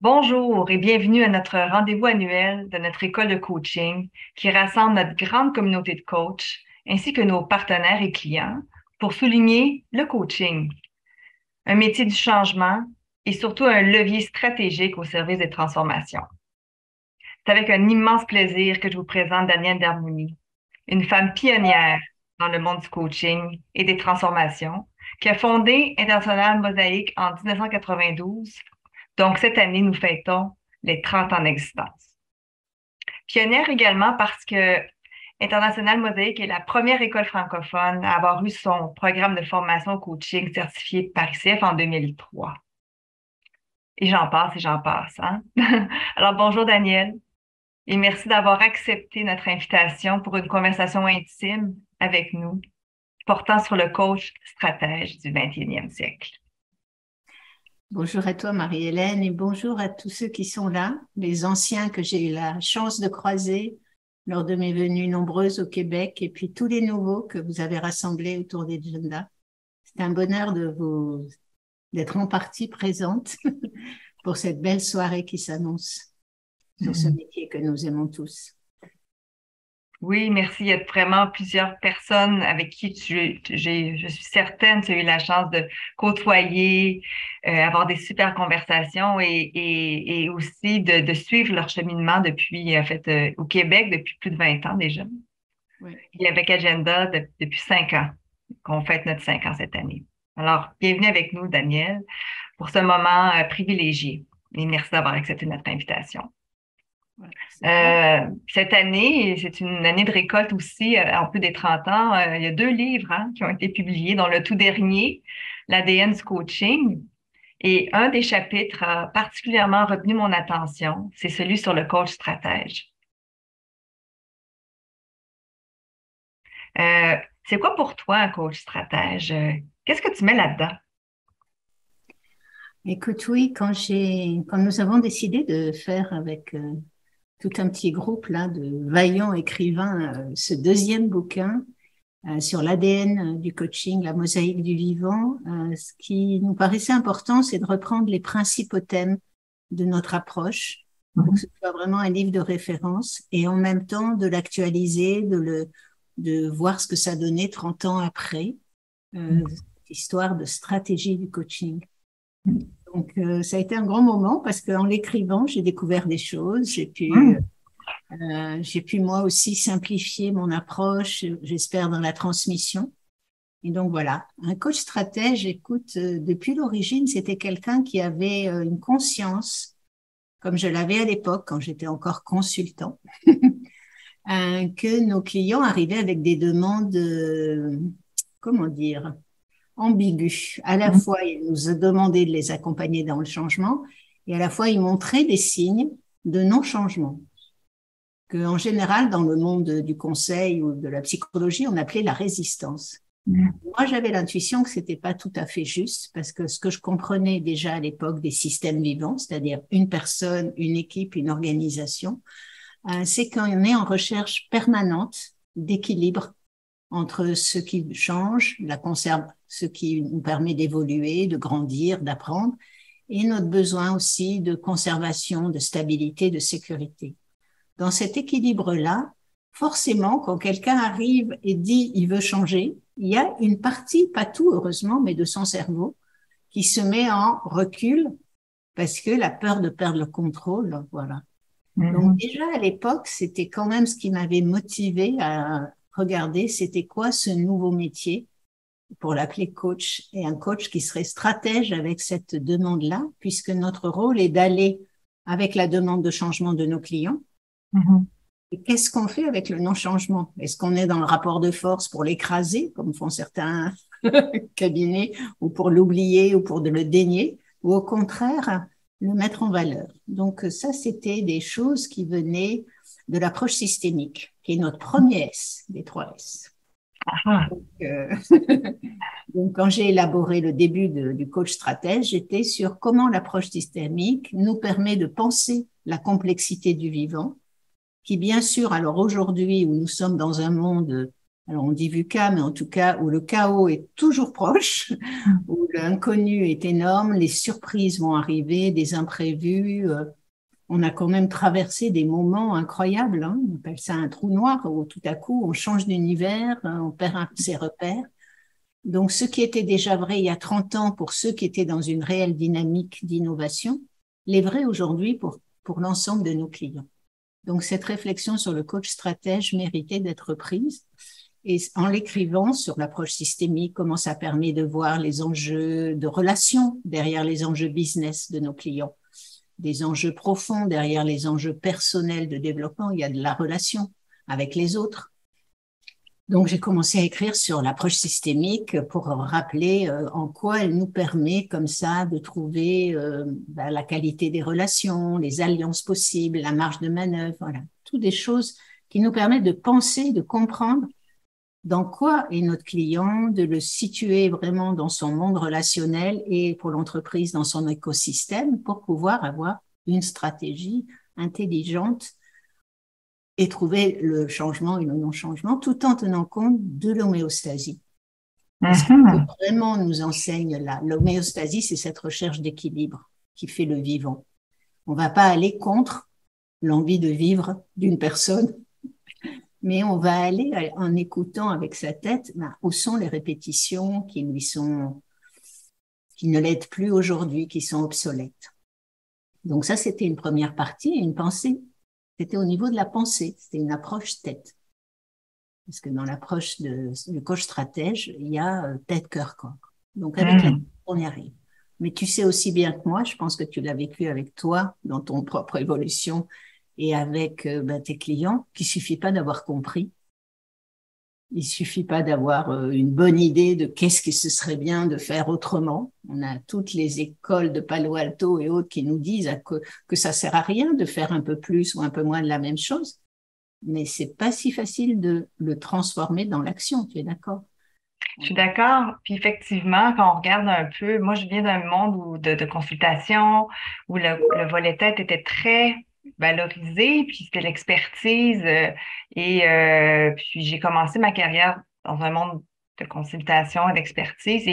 Bonjour et bienvenue à notre rendez-vous annuel de notre école de coaching qui rassemble notre grande communauté de coachs ainsi que nos partenaires et clients pour souligner le coaching, un métier du changement et surtout un levier stratégique au service des transformations. C'est avec un immense plaisir que je vous présente Danielle Darmouni, une femme pionnière dans le monde du coaching et des transformations qui a fondé International Mosaïque en 1992. Donc, cette année, nous fêtons les 30 ans d'existence. Pionnière également parce que International Mosaïque est la première école francophone à avoir eu son programme de formation coaching certifié par ICF en 2003. Et j'en passe, hein? Alors, bonjour Daniel, et merci d'avoir accepté notre invitation pour une conversation intime avec nous, portant sur le coach stratège du 21e siècle. Bonjour à toi, Marie-Hélène, et bonjour à tous ceux qui sont là, les anciens que j'ai eu la chance de croiser lors de mes venues nombreuses au Québec, et puis tous les nouveaux que vous avez rassemblés autour d'agenda. C'est un bonheur d'être en partie présente pour cette belle soirée qui s'annonce sur ce métier que nous aimons tous. Oui, merci. Il y a vraiment plusieurs personnes avec qui je suis certaine, tu as eu la chance de côtoyer, avoir des super conversations et aussi de suivre leur cheminement depuis, en fait, au Québec depuis plus de 20 ans déjà. Oui. Et avec Agenda depuis 5 ans, qu'on fête notre 5 ans cette année. Alors, bienvenue avec nous, Daniel, pour ce moment privilégié. Et merci d'avoir accepté notre invitation. Cette année, c'est une année de récolte aussi, en plus des 30 ans. Il y a 2 livres qui ont été publiés, dont le tout dernier, l'ADN du coaching. Et un des chapitres a particulièrement retenu mon attention, c'est celui sur le coach stratège. C'est quoi pour toi un coach stratège? Qu'est-ce que tu mets là-dedans? Écoute, oui, quand nous avons décidé de faire avec tout un petit groupe là de vaillants écrivains ce deuxième bouquin sur l'ADN du coaching, la mosaïque du vivant, ce qui nous paraissait important, c'est de reprendre les principaux thèmes de notre approche pour que ce soit vraiment un livre de référence et en même temps de l'actualiser, de voir ce que ça donnait 30 ans après, histoire de stratégie du coaching. Donc, ça a été un grand moment parce qu'en l'écrivant, j'ai découvert des choses, j'ai pu moi aussi simplifier mon approche, j'espère, dans la transmission. Et donc voilà, un coach stratège, écoute, depuis l'origine, c'était quelqu'un qui avait une conscience, comme je l'avais à l'époque quand j'étais encore consultant, que nos clients arrivaient avec des demandes, comment dire, ambiguës. À la fois, ils nous demandaient de les accompagner dans le changement et à la fois, ils montraient des signes de non-changement que, en général, dans le monde du conseil ou de la psychologie, on appelait la résistance. Moi, j'avais l'intuition que c'était pas tout à fait juste parce que ce que je comprenais déjà à l'époque des systèmes vivants, c'est-à-dire une personne, une équipe, une organisation, c'est qu'on est en recherche permanente d'équilibre entre ce qui change, ce qui nous permet d'évoluer, de grandir, d'apprendre, et notre besoin aussi de conservation, de stabilité, de sécurité. Dans cet équilibre-là, forcément, quand quelqu'un arrive et dit il veut changer, il y a une partie, pas tout heureusement, mais de son cerveau qui se met en recul parce que la peur de perdre le contrôle, voilà. Donc déjà à l'époque, c'était quand même ce qui m'avait motivé à regarder, c'était quoi ce nouveau métier pour l'appeler coach, et un coach qui serait stratège avec cette demande-là, puisque notre rôle est d'aller avec la demande de changement de nos clients. Et qu'est-ce qu'on fait avec le non-changement? Est-ce qu'on est dans le rapport de force pour l'écraser, comme font certains cabinets, ou pour l'oublier, ou pour le dénier, ou au contraire, le mettre en valeur? Donc ça, c'était des choses qui venaient de l'approche systémique, qui est notre premier S, des 3 S. Donc, quand j'ai élaboré le début du coach stratège, j'étais sur comment l'approche systémique nous permet de penser la complexité du vivant, qui bien sûr, alors aujourd'hui où nous sommes dans un monde alors on dit VUCA, mais en tout cas où le chaos est toujours proche, où l'inconnu est énorme, les surprises vont arriver, des imprévus. On a quand même traversé des moments incroyables, hein. On appelle ça un trou noir, où tout à coup on change d'univers, on perd ses repères. Donc ce qui était déjà vrai il y a 30 ans pour ceux qui étaient dans une réelle dynamique d'innovation, l'est vrai aujourd'hui pour l'ensemble de nos clients. Donc cette réflexion sur le coach stratège méritait d'être prise. Et en l'écrivant sur l'approche systémique, comment ça permet de voir les enjeux de relations derrière les enjeux business de nos clients, des enjeux profonds derrière les enjeux personnels de développement, il y a de la relation avec les autres. Donc j'ai commencé à écrire sur l'approche systémique pour rappeler en quoi elle nous permet comme ça de trouver la qualité des relations, les alliances possibles, la marge de manœuvre, voilà, toutes des choses qui nous permettent de penser, de comprendre dans quoi est notre client, de le situer vraiment dans son monde relationnel et pour l'entreprise dans son écosystème pour pouvoir avoir une stratégie intelligente et trouver le changement et le non-changement tout en tenant compte de l'homéostasie. Parce que vraiment nous enseigne là, l'homéostasie, c'est cette recherche d'équilibre qui fait le vivant. On ne va pas aller contre l'envie de vivre d'une personne, mais on va aller en écoutant avec sa tête où sont les répétitions qui ne l'aident plus aujourd'hui, qui sont obsolètes. Donc ça, c'était une première partie, une pensée. C'était au niveau de la pensée, c'était une approche tête. Parce que dans l'approche du coach stratège, il y a tête, cœur, corps. Donc avec la tête, on y arrive. Mais tu sais aussi bien que moi, je pense que tu l'as vécu avec toi dans ton propre évolution et avec tes clients, qu'il suffit pas d'avoir compris. Il suffit pas d'avoir une bonne idée de qu'est-ce que ce serait bien de faire autrement. On a toutes les écoles de Palo Alto et autres qui nous disent que ça sert à rien de faire un peu plus ou un peu moins de la même chose. Mais c'est pas si facile de le transformer dans l'action. Tu es d'accord? Je suis d'accord. Puis effectivement, quand on regarde un peu, moi je viens d'un monde de consultation où le volet tête était très valorisé, puis c'était l'expertise. Puis j'ai commencé ma carrière dans un monde de consultation et d'expertise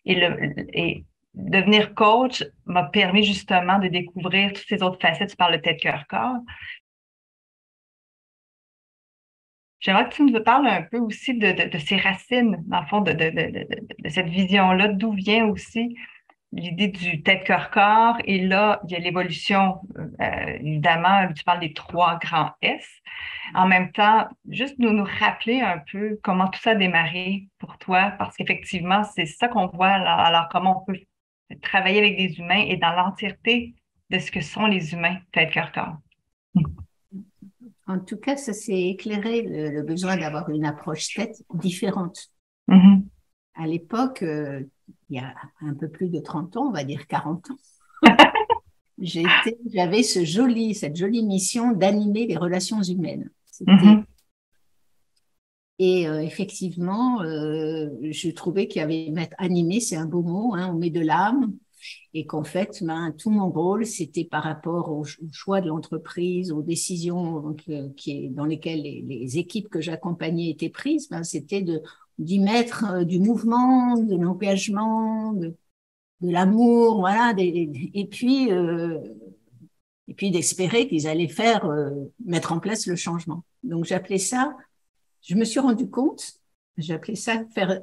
et devenir coach m'a permis justement de découvrir toutes ces autres facettes. Tu parles de tête, cœur, corps. J'aimerais que tu nous parles un peu aussi de ces racines, dans le fond, de cette vision-là, d'où vient aussi l'idée du tête-cœur-corps. Et là, il y a l'évolution, évidemment, tu parles des trois grands S. En même temps, juste nous rappeler un peu comment tout ça a démarré pour toi, parce qu'effectivement, c'est ça qu'on voit. Alors, comment on peut travailler avec des humains et dans l'entièreté de ce que sont les humains, tête-cœur-corps. En tout cas, ça s'est éclairé le besoin d'avoir une approche tête différente. Mm-hmm. À l'époque, il y a un peu plus de 30 ans, on va dire 40 ans, j'avais cette jolie mission d'animer les relations humaines. Mm-hmm. Et effectivement, je trouvais qu'il y avait animer, c'est un beau mot, hein, on met de l'âme, et qu'en fait, tout mon rôle, c'était par rapport au choix de l'entreprise, aux décisions dans lesquelles les équipes que j'accompagnais étaient prises, c'était d'y mettre du mouvement, de l'engagement, de l'amour, voilà, et puis d'espérer qu'ils allaient mettre en place le changement. Donc j'appelais ça, je me suis rendu compte, j'appelais ça faire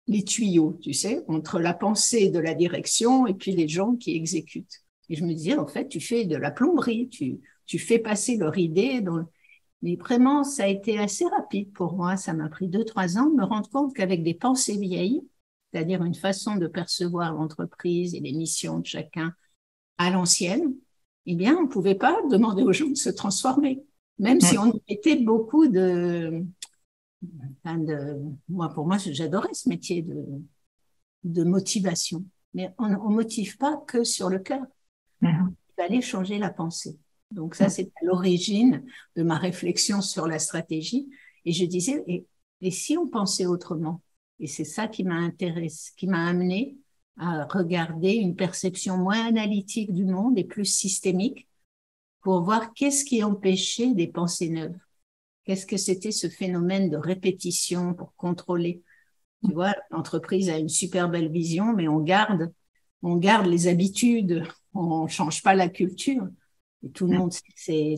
les tuyaux, tu sais, entre la pensée de la direction et puis les gens qui exécutent. Et je me disais, en fait, tu fais de la plomberie, tu fais passer leur idée. Mais vraiment, ça a été assez rapide pour moi. Ça m'a pris 2-3 ans de me rendre compte qu'avec des pensées vieilles, c'est-à-dire une façon de percevoir l'entreprise et les missions de chacun à l'ancienne, eh bien, on ne pouvait pas demander aux gens de se transformer, même si on mettait beaucoup pour moi, j'adorais ce métier de motivation. Mais on ne motive pas que sur le cœur. Il fallait changer la pensée. Donc ça, c'est à l'origine de ma réflexion sur la stratégie. Et je disais, et si on pensait autrement? Et c'est ça qui m'a intéressé, qui m'a amené à regarder une perception moins analytique du monde et plus systémique pour voir qu'est-ce qui empêchait des pensées neuves. Qu'est-ce que c'était ce phénomène de répétition pour contrôler? Tu vois, l'entreprise a une super belle vision, mais on garde les habitudes, on change pas la culture. Et tout le monde, c'est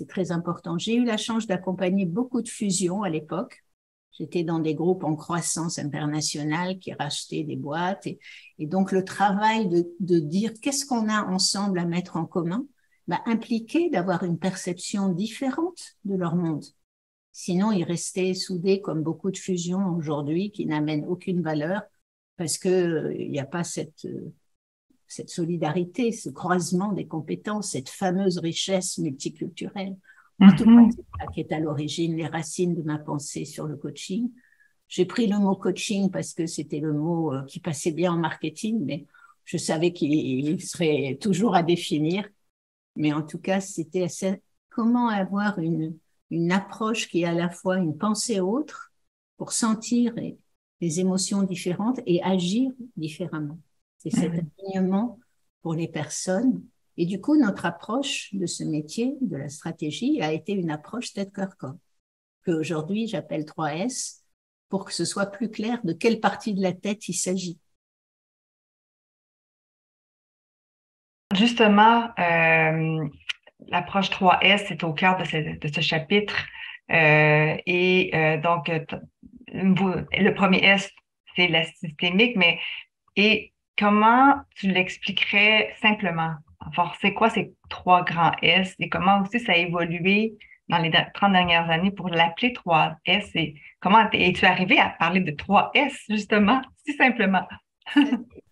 très important. J'ai eu la chance d'accompagner beaucoup de fusions à l'époque. J'étais dans des groupes en croissance internationale qui rachetaient des boîtes. Et donc, le travail de dire qu'est-ce qu'on a ensemble à mettre en commun, bah, impliquait d'avoir une perception différente de leur monde. Sinon, ils restaient soudés comme beaucoup de fusions aujourd'hui qui n'amènent aucune valeur parce que il n'y a pas cette solidarité, ce croisement des compétences, cette fameuse richesse multiculturelle. En tout cas, c'est ça qui est à l'origine, les racines de ma pensée sur le coaching. J'ai pris le mot coaching parce que c'était le mot qui passait bien en marketing, mais je savais qu'il serait toujours à définir. Mais en tout cas, c'était comment avoir une approche qui est à la fois une pensée autre pour sentir des émotions différentes et agir différemment. C'est cet alignement pour les personnes. Et du coup, notre approche de ce métier, de la stratégie, a été une approche tête, cœur, corps, qu'aujourd'hui j'appelle 3S, pour que ce soit plus clair de quelle partie de la tête il s'agit. Justement, l'approche 3S est au cœur de ce chapitre. Donc, le premier S, c'est la systémique, mais et comment tu l'expliquerais simplement? Enfin, c'est quoi ces trois grands S et comment aussi ça a évolué dans les 30 dernières années pour l'appeler 3S et comment es-tu arrivé à parler de 3S justement, si simplement?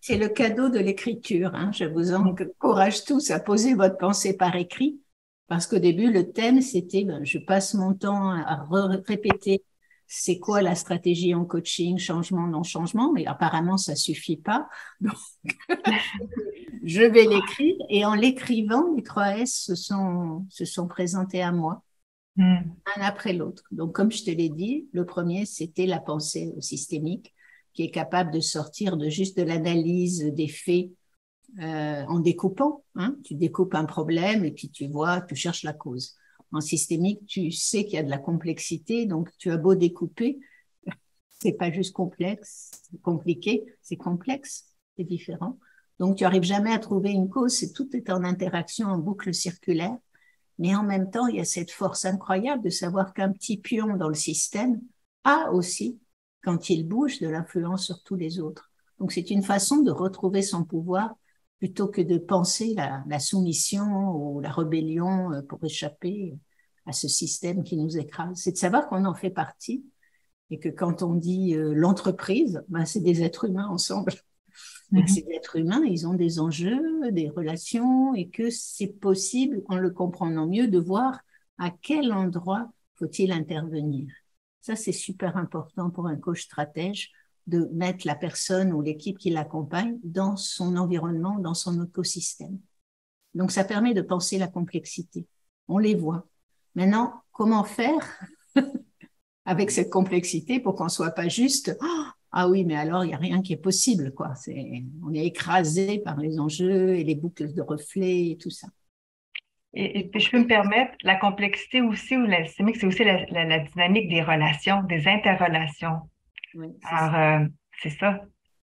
C'est le cadeau de l'écriture. Hein. Je vous encourage tous à poser votre pensée par écrit parce qu'au début, le thème, c'était je passe mon temps à répéter c'est quoi la stratégie en coaching, changement, non-changement, mais apparemment, ça suffit pas. Donc, je vais l'écrire et en l'écrivant, les 3S se sont présentés à moi, un après l'autre. Donc, comme je te l'ai dit, le premier, c'était la pensée systémique qui est capable de sortir de juste de l'analyse des faits en découpant. Hein. Tu découpes un problème et puis tu vois, tu cherches la cause. En systémique, tu sais qu'il y a de la complexité, donc tu as beau découper, c'est pas juste complexe, compliqué, c'est complexe, c'est différent. Donc tu arrives jamais à trouver une cause, tout est en interaction, en boucle circulaire. Mais en même temps, il y a cette force incroyable de savoir qu'un petit pion dans le système a aussi, quand il bouge, de l'influence sur tous les autres. Donc c'est une façon de retrouver son pouvoir plutôt que de penser la soumission ou la rébellion pour échapper à ce système qui nous écrase. C'est de savoir qu'on en fait partie et que quand on dit l'entreprise, ben, c'est des êtres humains ensemble. Et que ces êtres humains, ils ont des enjeux, des relations et que c'est possible, en le comprenant mieux, de voir à quel endroit faut-il intervenir. Ça, c'est super important pour un coach stratège de mettre la personne ou l'équipe qui l'accompagne dans son environnement, dans son écosystème. Donc, ça permet de penser la complexité. On les voit. Maintenant, comment faire avec cette complexité pour qu'on soit pas juste ah oui, mais alors il n'y a rien qui est possible, quoi. On est écrasé par les enjeux et les boucles de reflets et tout ça. Et puis, je peux me permettre, la complexité aussi, ou la systémique, c'est aussi la dynamique des relations, des interrelations. Oui, Alors, c'est ça.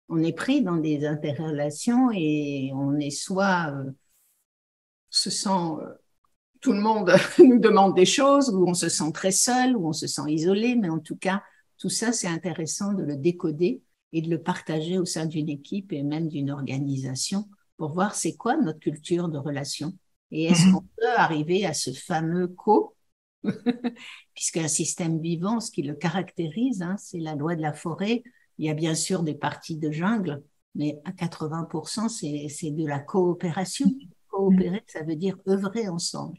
On est pris dans des interrelations et on est soit se sent tout le monde nous demande des choses, ou on se sent très seul, ou on se sent isolé, mais en tout cas, tout ça, c'est intéressant de le décoder et de le partager au sein d'une équipe et même d'une organisation pour voir c'est quoi notre culture de relation. Et est-ce qu'on peut arriver à ce fameux puisqu'un système vivant, ce qui le caractérise, hein, c'est la loi de la forêt. Il y a bien sûr des parties de jungle, mais à 80%, c'est de la coopération. Coopérer, ça veut dire œuvrer ensemble.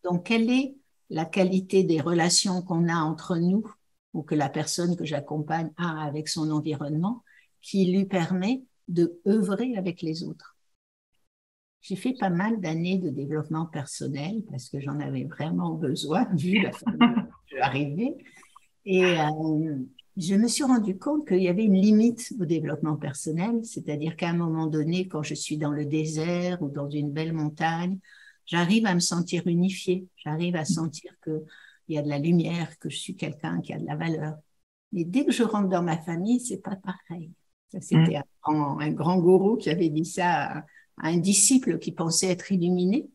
Donc, quelle est la qualité des relations qu'on a entre nous ou que la personne que j'accompagne a avec son environnement qui lui permet de œuvrer avec les autres? J'ai fait pas mal d'années de développement personnel parce que j'en avais vraiment besoin vu la famille que j'arrivais. Et je me suis rendu compte qu'il y avait une limite au développement personnel, c'est-à-dire qu'à un moment donné, quand je suis dans le désert ou dans une belle montagne, j'arrive à me sentir unifiée, j'arrive à sentir que il y a de la lumière, que je suis quelqu'un qui a de la valeur. Mais dès que je rentre dans ma famille, c'est pas pareil. Ça, c'était un grand gourou qui avait dit ça à un disciple qui pensait être illuminé.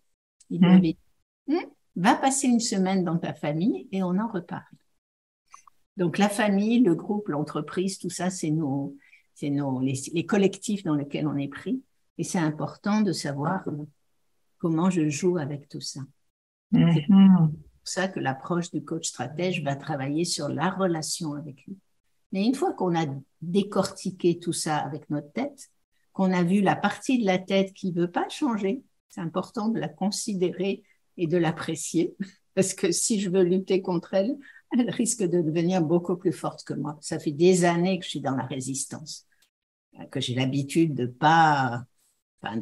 Il lui avait dit, va passer une semaine dans ta famille et on en reparle. Donc la famille, le groupe, l'entreprise, tout ça, c'est les collectifs dans lesquels on est pris. Et c'est important de savoir comment je joue avec tout ça. C'est pour ça que l'approche du coach stratège va travailler sur la relation avec lui. Mais une fois qu'on a décortiqué tout ça avec notre tête, qu'on a vu la partie de la tête qui ne veut pas changer, c'est important de la considérer et de l'apprécier, parce que si je veux lutter contre elle, elle risque de devenir beaucoup plus forte que moi. Ça fait des années que je suis dans la résistance, que j'ai l'habitude de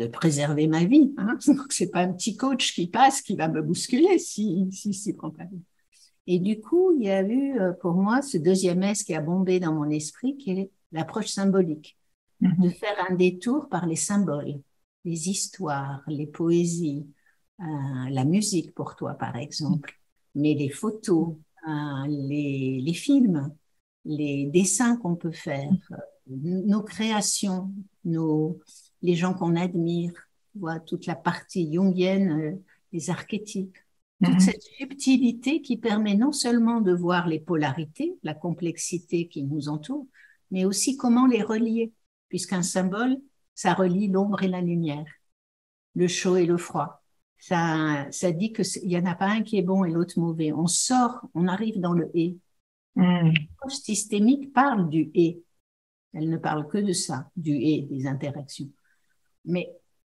préserver ma vie. Donc, c'est pas un petit coach qui passe qui va me bousculer si prend pas bien. Et du coup, il y a eu pour moi ce deuxième S qui a bombé dans mon esprit, qui est l'approche symbolique, de faire un détour par les symboles, les histoires, les poésies, la musique pour toi par exemple, mais les photos, les films, les dessins qu'on peut faire, nos créations, les gens qu'on admire, tu vois, toute la partie jungienne, les archétypes. Toute cette subtilité qui permet non seulement de voir les polarités, la complexité qui nous entoure, mais aussi comment les relier, puisqu'un symbole, ça relie l'ombre et la lumière, le chaud et le froid. Ça dit qu'il n'y en a pas un qui est bon et l'autre mauvais. On arrive dans le « et ». L'approche systémique parle du « et ». Elle ne parle que de ça, du « et », des interactions. Mais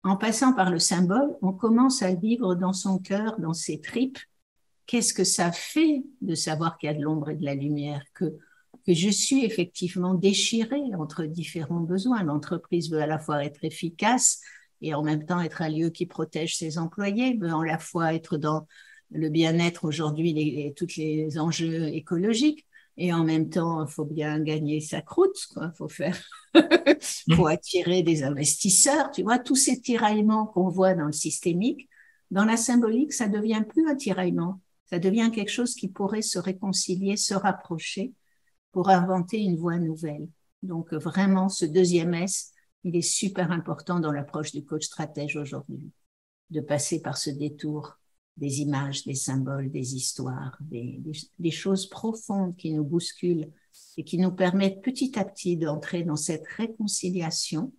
en passant par le symbole, on commence à vivre dans son cœur, dans ses tripes, qu'est-ce que ça fait de savoir qu'il y a de l'ombre et de la lumière, que je suis effectivement déchirée entre différents besoins. L'entreprise veut à la fois être efficace et en même temps être un lieu qui protège ses employés, veut à la fois être dans le bien-être aujourd'hui, tous les enjeux écologiques, et en même temps, il faut bien gagner sa croûte, quoi. Faut attirer des investisseurs, tu vois, tous ces tiraillements qu'on voit dans le systémique, dans la symbolique, ça devient plus un tiraillement, ça devient quelque chose qui pourrait se réconcilier, se rapprocher pour inventer une voie nouvelle. Donc vraiment, ce deuxième S, il est super important dans l'approche du coach stratège aujourd'hui, de passer par ce détour des images, des symboles, des histoires, des choses profondes qui nous bousculent et qui nous permettent petit à petit d'entrer dans cette réconciliation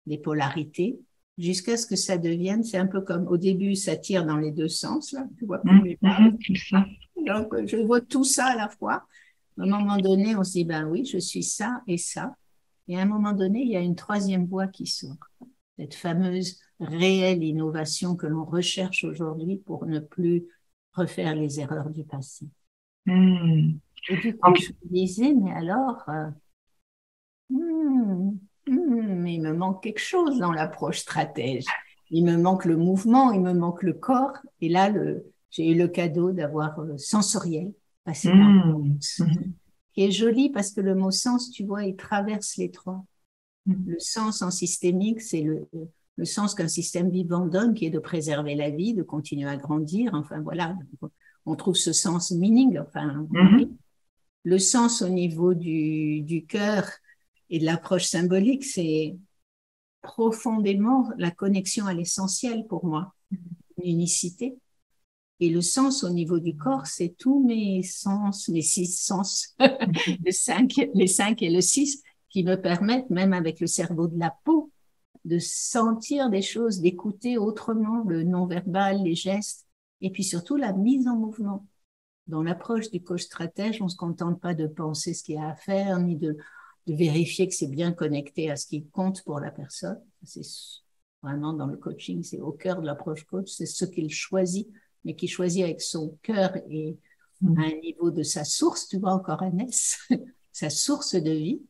des polarités jusqu'à ce que ça devienne, c'est un peu comme au début, ça tire dans les deux sens, là, tu vois, donc je vois tout ça à la fois. À un moment donné, on se dit, ben oui, je suis ça et ça. Et à un moment donné, il y a une troisième voie qui s'ouvre. Cette fameuse réelle innovation que l'on recherche aujourd'hui pour ne plus refaire les erreurs du passé. Et du coup, je me disais, mais alors, mais il me manque quelque chose dans l'approche stratège. Il me manque le mouvement, il me manque le corps. Et là, j'ai eu le cadeau d'avoir sensoriel, passé par le sens, qui est joli parce que le mot sens, tu vois, il traverse les trois. Le sens en systémique, c'est le sens qu'un système vivant donne, qui est de préserver la vie, de continuer à grandir. Enfin, voilà, on trouve ce sens meaning. Enfin, le sens au niveau du cœur et de l'approche symbolique, c'est profondément la connexion à l'essentiel pour moi, l'unicité. Et le sens au niveau du corps, c'est tous mes sens, mes 6 sens, les 5 et le 6, qui me permettent, même avec le cerveau de la peau, de sentir des choses, d'écouter autrement le non-verbal, les gestes, et puis surtout la mise en mouvement. Dans l'approche du coach stratège, on ne se contente pas de penser ce qu'il y a à faire, ni de vérifier que c'est bien connecté à ce qui compte pour la personne. C'est vraiment dans le coaching, c'est au cœur de l'approche coach, c'est ce qu'il choisit, mais qu'il choisit avec son cœur et à un niveau de sa source, tu vois, encore un S, sa source de vie.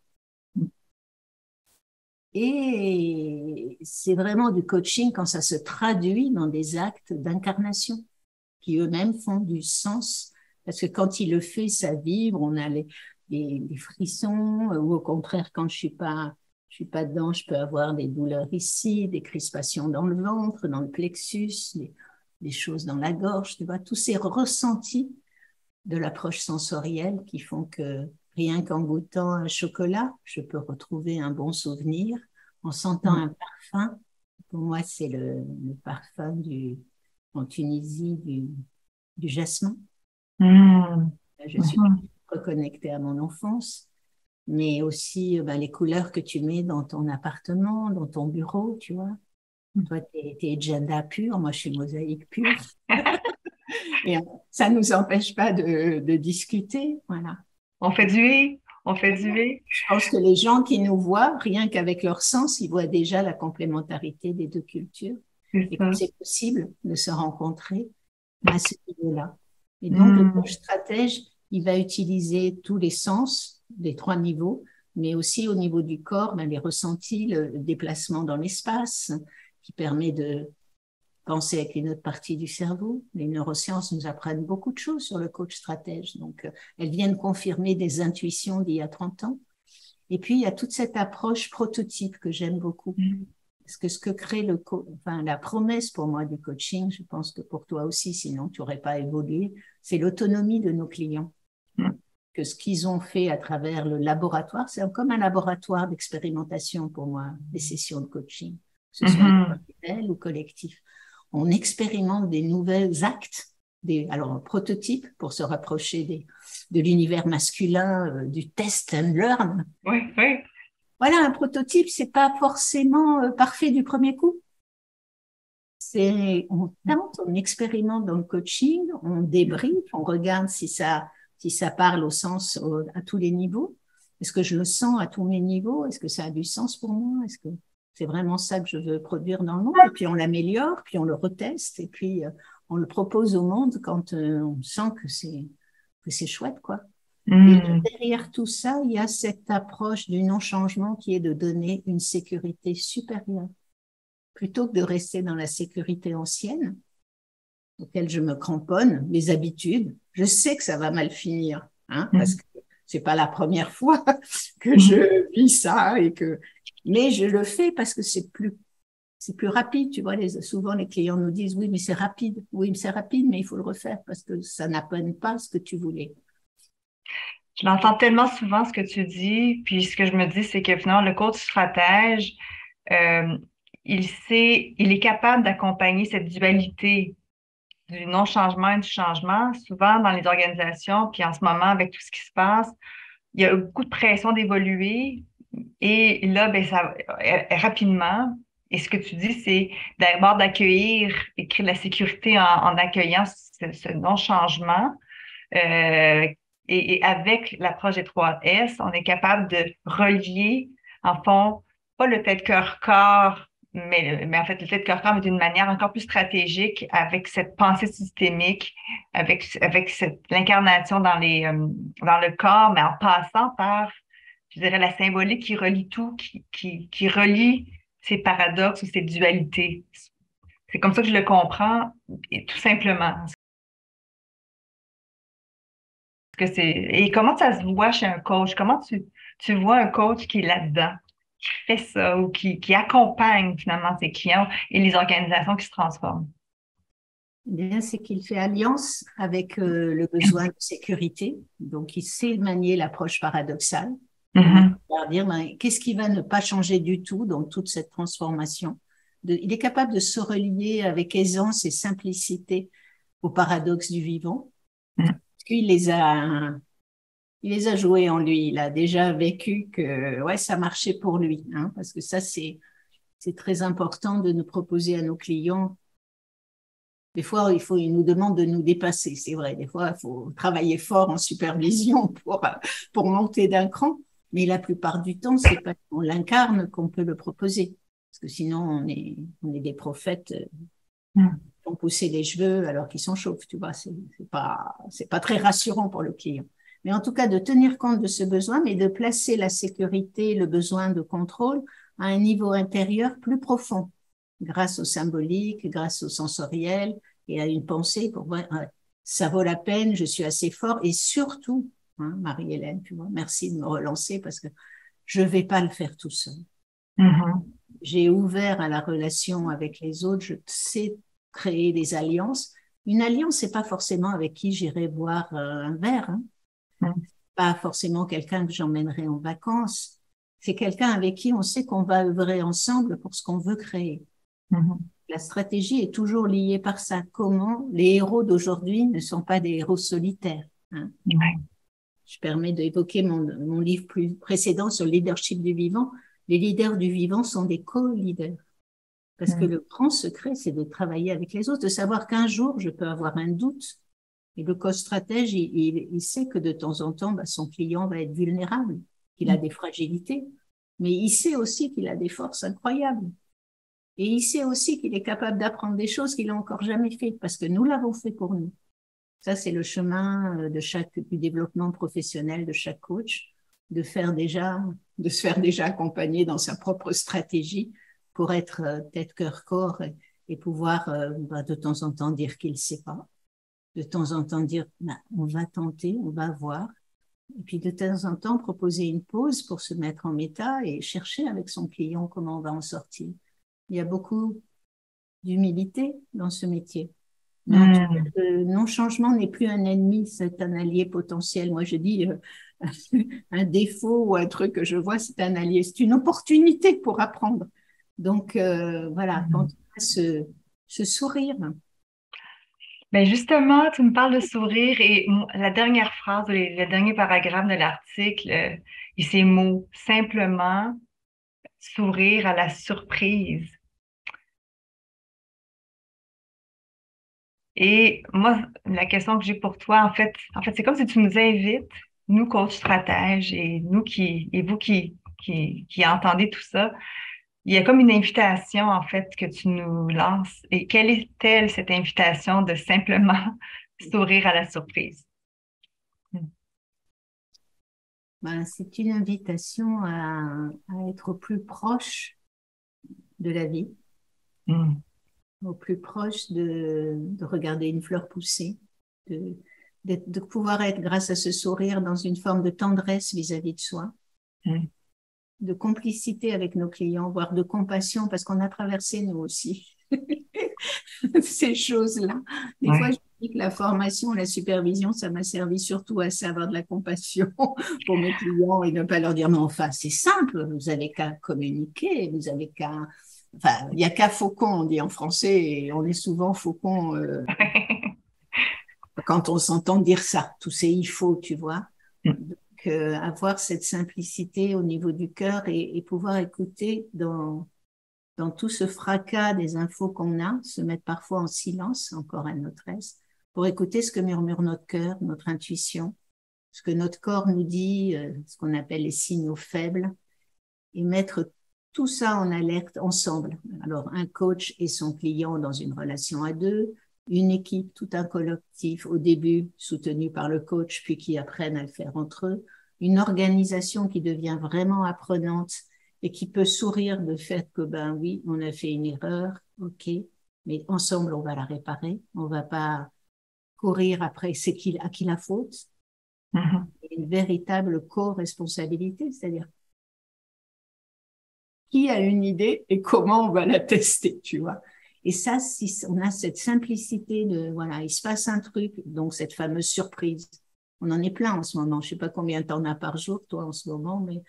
Et c'est vraiment du coaching quand ça se traduit dans des actes d'incarnation qui eux-mêmes font du sens. Parce que quand il le fait, ça vibre, on a les frissons, ou au contraire, quand je suis pas dedans, je peux avoir des douleurs ici, des crispations dans le ventre, dans le plexus, des choses dans la gorge, tu vois, tous ces ressentis de l'approche sensorielle qui font que rien qu'en goûtant un chocolat, je peux retrouver un bon souvenir. En sentant un parfum, pour moi, c'est le parfum en Tunisie du jasmin. Mhm. Je suis reconnectée à mon enfance, mais aussi les couleurs que tu mets dans ton appartement, dans ton bureau, tu vois. Toi, t'es Jada pure, moi, je suis mosaïque pure. Et ça ne nous empêche pas de discuter, voilà. On fait du et, on fait du et. Je pense que les gens qui nous voient, rien qu'avec leur sens, ils voient déjà la complémentarité des deux cultures C'est et que ça. c'est possible de se rencontrer à ce niveau-là. Et donc, le coach Mhm. stratège, il va utiliser tous les sens des trois niveaux, mais aussi au niveau du corps, les ressentis, le déplacement dans l'espace, qui permet de penser avec une autre partie du cerveau. Les neurosciences nous apprennent beaucoup de choses sur le coach stratège. Donc, elles viennent confirmer des intuitions d'il y a 30 ans. Et puis, il y a toute cette approche prototype que j'aime beaucoup. Parce que ce que crée la promesse pour moi du coaching, je pense que pour toi aussi, sinon tu n'aurais pas évolué, c'est l'autonomie de nos clients. Que ce qu'ils ont fait à travers le laboratoire, c'est comme un laboratoire d'expérimentation pour moi, des sessions de coaching, que ce soit Mhm. individuel ou collectif. On expérimente des nouvelles actes, alors un prototype pour se rapprocher de l'univers masculin, du test and learn. Oui, oui. Voilà, un prototype, c'est pas forcément parfait du premier coup. On tente, on expérimente dans le coaching, on débriefe, on regarde si ça parle à tous les niveaux. Est-ce que je le sens à tous mes niveaux? Est-ce que ça a du sens pour moi? Est-ce que c'est vraiment ça que je veux produire dans le monde? Et puis on l'améliore, puis on le reteste, et puis on le propose au monde quand on sent que c'est chouette, quoi. Et Mhm. derrière tout ça, il y a cette approche du non-changement qui est de donner une sécurité supérieure. Plutôt que de rester dans la sécurité ancienne, auquel je me cramponne, mes habitudes, je sais que ça va mal finir, hein, parce que c'est pas la première fois que Mhm. je vis ça mais je le fais parce que c'est plus rapide, tu vois. Souvent les clients nous disent oui, mais c'est rapide, oui, mais c'est rapide, mais il faut le refaire parce que ça n'appelle pas ce que tu voulais. Je l'entends tellement souvent ce que tu dis, puis ce que je me dis, c'est que finalement, le coach stratège, euh, il est capable d'accompagner cette dualité du non-changement et du changement. Souvent, dans les organisations, puis en ce moment, avec tout ce qui se passe, il y a beaucoup de pression d'évoluer. Et là, ben, rapidement, et ce que tu dis, c'est d'abord d'accueillir et créer de la sécurité en accueillant ce non-changement. Euh, et avec l'approche des 3S, on est capable de relier, en fond, pas le tête-cœur-corps, mais en fait, le tête-cœur-corps, mais d'une manière encore plus stratégique avec cette pensée systémique, avec l'incarnation dans le corps, mais en passant par, je dirais, la symbolique qui relie tout, qui relie ces paradoxes ou ces dualités. C'est comme ça que je le comprends, et tout simplement. Et comment ça se voit chez un coach? Comment tu vois un coach qui est là-dedans, qui fait ça ou qui accompagne finalement ses clients et les organisations qui se transforment? Eh bien, c'est qu'il fait alliance avec le besoin de sécurité. Donc, il sait manier l'approche paradoxale pour nous Mhm. faire dire qu'est-ce qui va ne pas changer du tout dans toute cette transformation. Il est capable de se relier avec aisance et simplicité au paradoxe du vivant, Mhm. parce qu'il les a joués en lui. Il a déjà vécu que ouais, ça marchait pour lui, hein, parce que ça, c'est très important de nous proposer à nos clients. Des fois, ils nous demandent de nous dépasser, c'est vrai. Des fois, il faut travailler fort en supervision pour monter d'un cran. Mais la plupart du temps, c'est pas qu'on l'incarne qu'on peut le proposer. Parce que sinon, on est des prophètes qui ont poussé les cheveux alors qu'ils sont chauves, tu vois. C'est pas très rassurant pour le client. Mais en tout cas, de tenir compte de ce besoin, mais de placer la sécurité, le besoin de contrôle à un niveau intérieur plus profond, grâce au symbolique, grâce au sensoriel et à une pensée pour voir, ça vaut la peine, je suis assez fort et surtout, hein, Marie-Hélène, tu vois, merci de me relancer parce que je ne vais pas le faire tout seul. Mhm. J'ai ouvert à la relation avec les autres, je sais créer des alliances, Une alliance, c'est pas forcément avec qui j'irai boire un verre, hein. Mhm. Pas forcément quelqu'un que j'emmènerai en vacances. C'est quelqu'un avec qui on sait qu'on va œuvrer ensemble pour ce qu'on veut créer. Mhm. La stratégie est toujours liée par ça. Comment les héros d'aujourd'hui ne sont pas des héros solitaires, hein. Ouais. Je permets d'évoquer mon livre plus précédent sur le leadership du vivant. Les leaders du vivant sont des co-leaders. Parce que Mhm. le grand secret, c'est de travailler avec les autres, de savoir qu'un jour, je peux avoir un doute. Et le co-stratège, il sait que de temps en temps, bah, son client va être vulnérable, qu'il a des fragilités. Mais il sait aussi qu'il a des forces incroyables. Et il sait aussi qu'il est capable d'apprendre des choses qu'il n'a encore jamais fait, parce que nous l'avons fait pour nous. Ça, c'est le chemin du développement professionnel de chaque coach, de se faire déjà accompagner dans sa propre stratégie pour être tête, cœur, corps et pouvoir de temps en temps dire qu'il ne sait pas, de temps en temps dire bah, on va tenter, on va voir, et puis de temps en temps proposer une pause pour se mettre en méta et chercher avec son client comment on va en sortir. Il y a beaucoup d'humilité dans ce métier. Mais en tout cas, Mhm. le non-changement n'est plus un ennemi, c'est un allié potentiel. Moi, je dis un défaut ou un truc que je vois, c'est un allié. C'est une opportunité pour apprendre. Donc, voilà, quand Mhm. on a ce sourire, Ben justement, tu me parles de sourire et la dernière phrase, le dernier paragraphe de l'article, et ces mots, simplement sourire à la surprise. Et moi, la question que j'ai pour toi, en fait, c'est comme si tu nous invites, nous, coachs stratèges, et vous qui entendez tout ça, il y a comme une invitation, en fait, que tu nous lances. Et quelle est-elle, cette invitation de simplement sourire à la surprise? ben, c'est une invitation à être au plus proche de la vie, Mm. au plus proche de regarder une fleur pousser, de, de pouvoir être, grâce à ce sourire, dans une forme de tendresse vis-à-vis de soi, Mm. de complicité avec nos clients, voire de compassion, parce qu'on a traversé nous aussi ces choses-là. Des fois, je Ouais. dis que la formation, la supervision, ça m'a servi surtout à savoir de la compassion pour mes clients et ne pas leur dire, mais enfin, c'est simple, vous avez qu'à communiquer, vous avez qu'à... Enfin, il n'y a qu'à faucon, on dit en français, et on est souvent faucon quand on s'entend dire ça. Tout c'est il faut, tu vois. Mm. Donc, avoir cette simplicité au niveau du cœur et pouvoir écouter dans tout ce fracas des infos qu'on a, se mettre parfois en silence, encore à notre aise, pour écouter ce que murmure notre cœur, notre intuition, ce que notre corps nous dit, ce qu'on appelle les signaux faibles, et mettre tout ça en alerte ensemble. Alors, un coach et son client dans une relation à deux, une équipe, tout un collectif au début soutenu par le coach, puis qui apprennent à le faire entre eux, une organisation qui devient vraiment apprenante et qui peut sourire de fait que, ben oui, on a fait une erreur, ok, mais ensemble, on va la réparer, on va pas courir après à qui la faute, Mhm. une véritable co-responsabilité, c'est-à-dire qui a une idée et comment on va la tester, tu vois. Et ça, si on a cette simplicité de, voilà, il se passe un truc, donc cette fameuse surprise. On en est plein en ce moment. Je sais pas combien t'en as par jour, toi, en ce moment, mais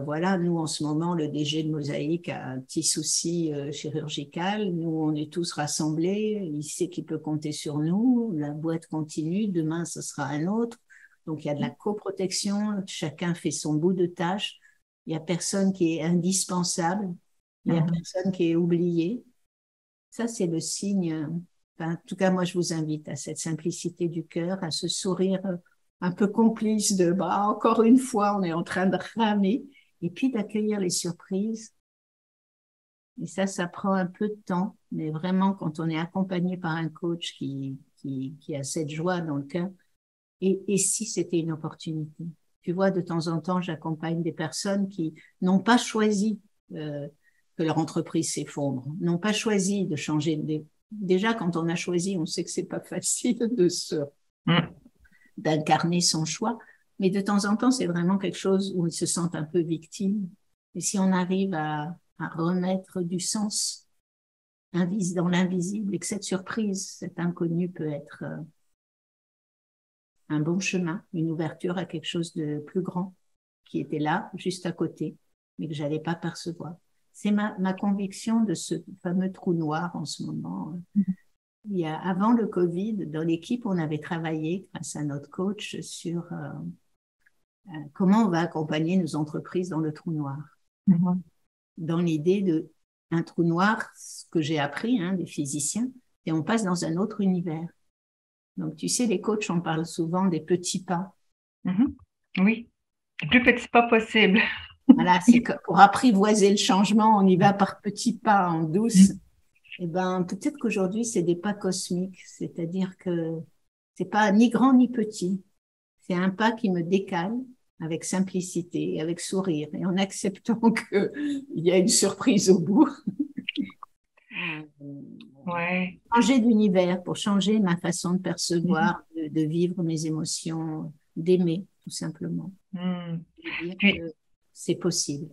voilà, nous, en ce moment, le DG de Mosaïque a un petit souci chirurgical. Nous, on est tous rassemblés. Il sait qu'il peut compter sur nous. La boîte continue. Demain, ce sera un autre. Donc, il y a de la coprotection. Chacun fait son bout de tâche. Il y a personne qui est indispensable. Il y a Mhm. personne qui est oublié. Ça, c'est le signe. Enfin, en tout cas, moi, je vous invite à cette simplicité du cœur, à ce sourire un peu complice de, bah, encore une fois, on est en train de ramer, et puis d'accueillir les surprises. Et ça prend un peu de temps, mais vraiment, quand on est accompagné par un coach qui a cette joie dans le cœur, et si c'était une opportunité? Tu vois, de temps en temps, j'accompagne des personnes qui n'ont pas choisi que leur entreprise s'effondre, n'ont pas choisi de changer Déjà, quand on a choisi, on sait que c'est pas facile Mm. d'incarner son choix, mais de temps en temps, c'est vraiment quelque chose où ils se sentent un peu victimes. Et si on arrive à remettre du sens, dans l'invisible et que cette surprise, cet inconnu peut être un bon chemin, une ouverture à quelque chose de plus grand qui était là, juste à côté, mais que j'allais pas percevoir. C'est ma conviction de ce fameux trou noir en ce moment. Avant le Covid, dans l'équipe, on avait travaillé, grâce à notre coach, sur comment on va accompagner nos entreprises dans le trou noir. Mhm. Dans l'idée de un trou noir, ce que j'ai appris des physiciens, et on passe dans un autre univers. Donc, tu sais, les coachs, on parle souvent des petits pas. Mhm. Oui, le plus petit pas possible. Voilà, c'est que pour apprivoiser le changement, on y va par petits pas, en douce. Eh ben, peut-être qu'aujourd'hui, c'est des pas cosmiques, c'est-à-dire que c'est pas ni grand ni petit. C'est un pas qui me décale avec simplicité, avec sourire, et en acceptant qu'il y a une surprise au bout. Ouais. Changer d'univers pour changer ma façon de Mhm. percevoir, de vivre mes émotions, d'aimer, tout simplement. Mm. De dire Puis, que c'est possible.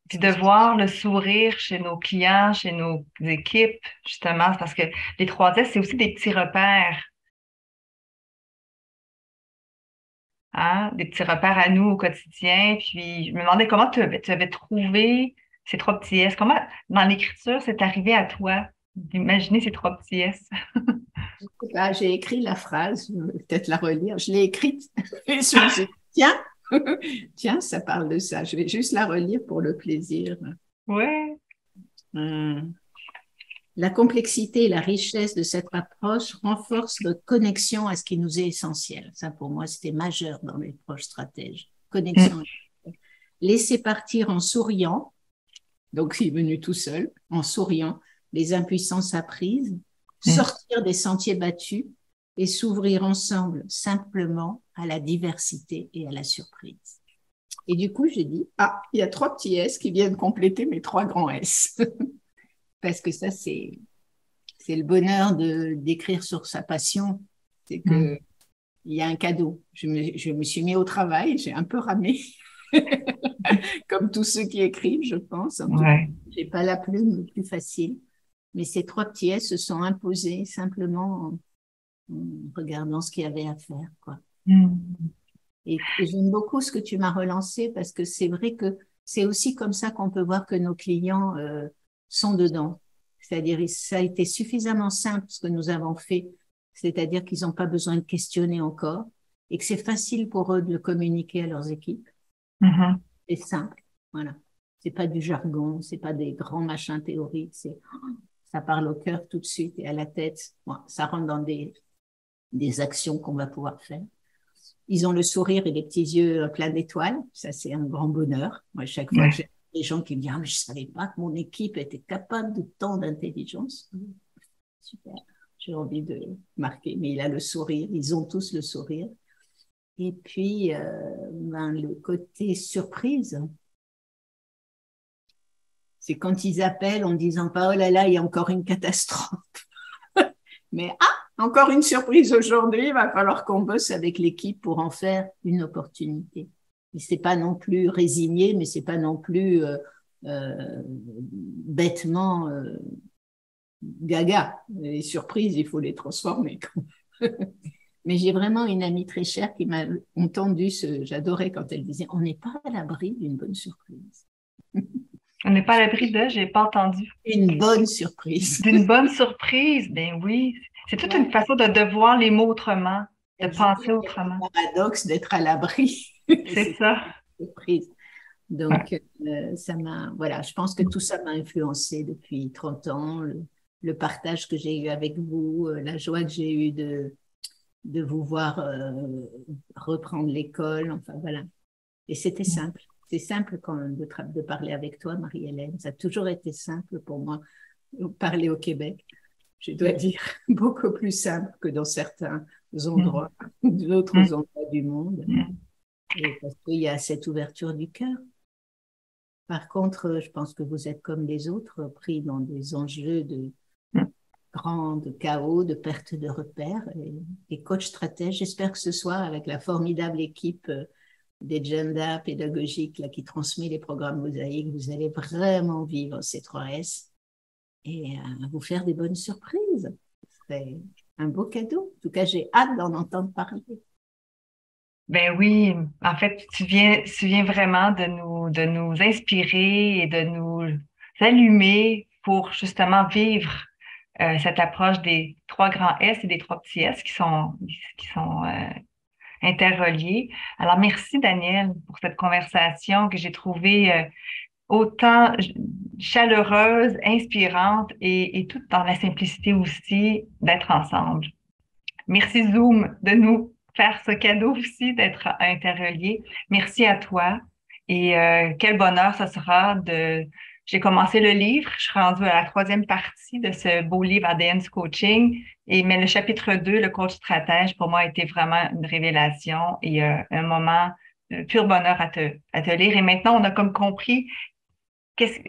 puis de voir le sourire chez nos clients, chez nos équipes, justement, c'est parce que les 3S, c'est aussi des petits repères, hein, des petits repères à nous au quotidien. Puis, je me demandais comment tu avais trouvé ces trois petits S. Comment, dans l'écriture, c'est arrivé à toi d'imaginer ces trois petits S? Là, j'ai écrit la phrase, je vais peut-être la relire. Je l'ai écrite et je me suis dit, tiens, tiens, ça parle de ça. Je vais juste la relire pour le plaisir. Ouais. Hum. La complexité et la richesse de cette approche renforcent notre connexion à ce qui nous est essentiel. Ça, pour moi, c'était majeur dans les proches stratèges. Mm. Connexion. Laisser partir en souriant, donc il est venu tout seul, en souriant, les impuissances apprises, Mm. sortir des sentiers battus et s'ouvrir ensemble simplement à la diversité et à la surprise. Et du coup, j'ai dit, ah, il y a trois petits S qui viennent compléter mes trois grands S. Parce que ça, c'est le bonheur d'écrire sur sa passion. C'est que Mm. il y a un cadeau. Je me suis mis au travail, j'ai un peu ramé, comme tous ceux qui écrivent, je pense. En tout cas, Ouais. j'ai pas la plume le plus facile. Mais ces trois petits S se sont imposés simplement en regardant ce qu'il y avait à faire, quoi. Mm. Et j'aime beaucoup ce que tu m'as relancé parce que c'est vrai que c'est aussi comme ça qu'on peut voir que nos clients sont dedans. C'est-à-dire, ça a été suffisamment simple ce que nous avons fait, c'est-à-dire qu'ils n'ont pas besoin de questionner encore et que c'est facile pour eux de le communiquer à leurs équipes. Mhm. C'est simple, voilà. C'est pas du jargon, c'est pas des grands machins théoriques, ça parle au cœur tout de suite et à la tête. Bon, ça rentre dans des actions qu'on va pouvoir faire. Ils ont le sourire et les petits yeux pleins d'étoiles. Ça, c'est un grand bonheur. Moi, chaque fois que Ouais. j'ai des gens qui me disent, ah, mais je savais pas que mon équipe était capable de tant d'intelligence. Super. J'ai envie de marquer. Mais il a le sourire. Ils ont tous le sourire. Et puis, le côté surprise, c'est quand ils appellent en disant pas, oh là là, il y a encore une catastrophe. Mais encore une surprise aujourd'hui, il va falloir qu'on bosse avec l'équipe pour en faire une opportunité. Et c'est pas non plus résigné, mais c'est pas non plus bêtement gaga. Les surprises, il faut les transformer. Mais j'ai vraiment une amie très chère qui m'a entendu j'adorais quand elle disait, on n'est pas à l'abri d'une bonne surprise. On n'est pas à l'abri de, j'ai pas entendu. Une bonne surprise. D'une bonne surprise, ben oui. C'est toute une Ouais. façon de voir les mots autrement, de Elle disait penser qu'il y a autrement. un paradoxe d'être à l'abri. C'est C'est ça. une surprise. Ouais. Donc, voilà, je pense que tout ça m'a influencé depuis 30 ans, le partage que j'ai eu avec vous, la joie que j'ai eue de vous voir reprendre l'école, enfin voilà. Et c'était simple. C'est simple quand même de parler avec toi, Marie-Hélène. Ça a toujours été simple pour moi, parler au Québec. Je dois dire, beaucoup plus simple que dans certains Mm. endroits, d'autres Mm. endroits du monde. Mm. Et parce qu'il y a cette ouverture du cœur. Par contre, je pense que vous êtes comme les autres, pris dans des enjeux de Mm. de chaos, de perte de repères. Et coach stratège, j'espère que ce soir, avec la formidable équipe d'agenda pédagogique là, qui transmet les programmes mosaïques, vous allez vraiment vivre ces 3S et vous faire des bonnes surprises. C'est un beau cadeau. En tout cas, j'ai hâte d'en entendre parler. Ben oui, en fait, tu viens vraiment de nous inspirer et de nous allumer pour justement vivre cette approche des trois grands S et des trois petits S qui sont interreliés. Alors, merci Daniel pour cette conversation que j'ai trouvée autant chaleureuse, inspirante et toute dans la simplicité aussi d'être ensemble. Merci Zoom de nous faire ce cadeau aussi d'être interreliés. Merci à toi et quel bonheur ce sera de... J'ai commencé le livre, je suis rendue à la troisième partie de ce beau livre ADN du coaching, mais le chapitre 2, le coach stratège, pour moi, a été vraiment une révélation et un moment de pur bonheur à te lire. Et maintenant, on a comme compris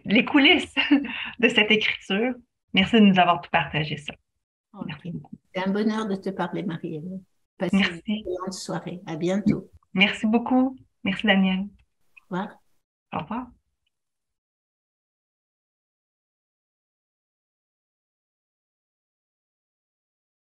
les coulisses de cette écriture. Merci de nous avoir tout partagé ça. Ok. Merci beaucoup. C'est un bonheur de te parler, Marie-Hélène. Passez une Merci. excellente soirée. À bientôt. Merci beaucoup. Merci, Daniel. Au revoir. Au revoir.